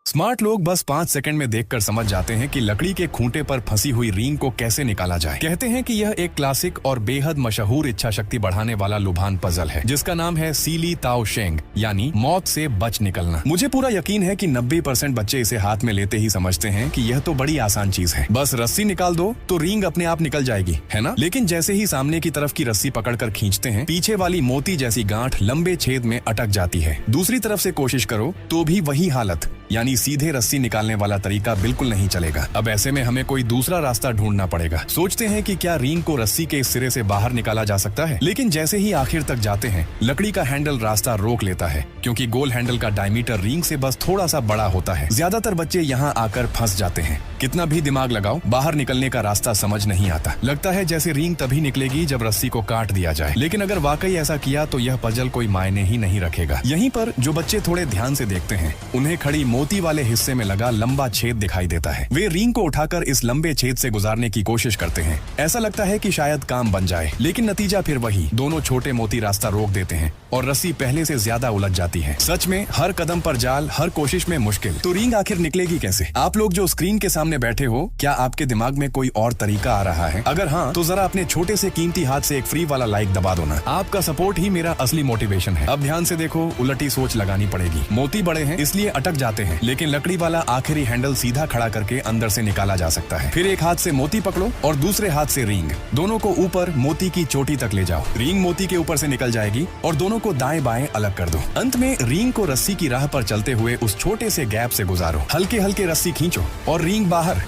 Smart लोग बस 5 second में देखकर समझ जाते हैं कि लकड़ी के खूंटे पर फंसी हुई रींग को कैसे निकाला जाए। कहते हैं कि यह एक क्लासिक और बेहद मशहूर इच्छा शक्ति बढ़ाने वाला लुभान पजल है, जिसका नाम है सीली ताओ शेंग, यानी मौत से बच निकलना। मुझे पूरा यकीन है कि 90% बच्चे इसे हाथ में लेते ही समझते हैं कि यह तो बड़ी आसान चीज है, बस रस्सी निकाल दो तो रींग अपने आप निकल जाएगी, है ना? लेकिन जैसे ही सामने की तरफ की रस्सी पकड़कर खींचते हैं, पीछे वाली मोती जैसी गांठ लंबे छेद में अटक जाती है। दूसरी तरफ से कोशिश करो तो भी वही हालत, यानी सीधे रस्सी निकालने वाला तरीका बिल्कुल नहीं चलेगा। अब ऐसे में हमें कोई दूसरा रास्ता ढूंढना पड़ेगा। सोचते हैं कि क्या रींग को रस्सी के इस सिरे से बाहर निकाला जा सकता है, लेकिन जैसे ही आखिर तक जाते हैं, लकड़ी का हैंडल रास्ता रोक लेता है, क्योंकि गोल हैंडल का डायमीटर रींग से बस थोड़ा सा बड़ा होता है। ज्यादातर बच्चे यहाँ आकर फंस जाते हैं। कितना भी दिमाग लगाओ, बाहर निकलने का रास्ता समझ नहीं आता। लगता है जैसे रींग तभी निकलेगी जब रस्सी को काट दिया जाए, लेकिन अगर वाकई ऐसा किया तो यह पजल कोई मायने ही नहीं रखेगा। यहीं पर जो बच्चे थोड़े ध्यान से देखते हैं, उन्हें खड़ी मोती वाले हिस्से में लगा लंबा छेद दिखाई देता है। वे रींग को उठाकर इस लंबे छेद से गुजारने की कोशिश करते हैं। ऐसा लगता है कि शायद काम बन जाए, लेकिन नतीजा फिर वही। दोनों छोटे मोती रास्ता रोक देते हैं और रस्सी पहले से ज्यादा उलझ जाती है। सच में हर कदम पर जाल, हर कोशिश में मुश्किल। तो रींग आखिर निकलेगी कैसे? आप लोग जो स्क्रीन के सामने बैठे हो, क्या आपके दिमाग में कोई और तरीका आ रहा है? अगर हाँ, तो जरा अपने छोटे से कीमती हाथ से एक फ्री वाला लाइक दबा दो ना। आपका सपोर्ट ही मेरा असली मोटिवेशन है। अब ध्यान से देखो, उलटी सोच लगानी पड़ेगी। मोती बड़े हैं इसलिए अटक जाते हैं, लेकिन लकड़ी वाला आखिरी हैंडल सीधा खड़ा करके अंदर से निकाला जा सकता है। फिर एक हाथ से मोती पकड़ो और दूसरे हाथ से रींग, दोनों को ऊपर मोती की चोटी तक ले जाओ। रींग मोती के ऊपर से निकल जाएगी और दोनों को दाएं बाएं अलग कर दो। अंत में रींग को रस्सी की राह पर चलते हुए उस छोटे से गैप से गुजारो। हल्के हल्के रस्सी खींचो और रींग बाहर।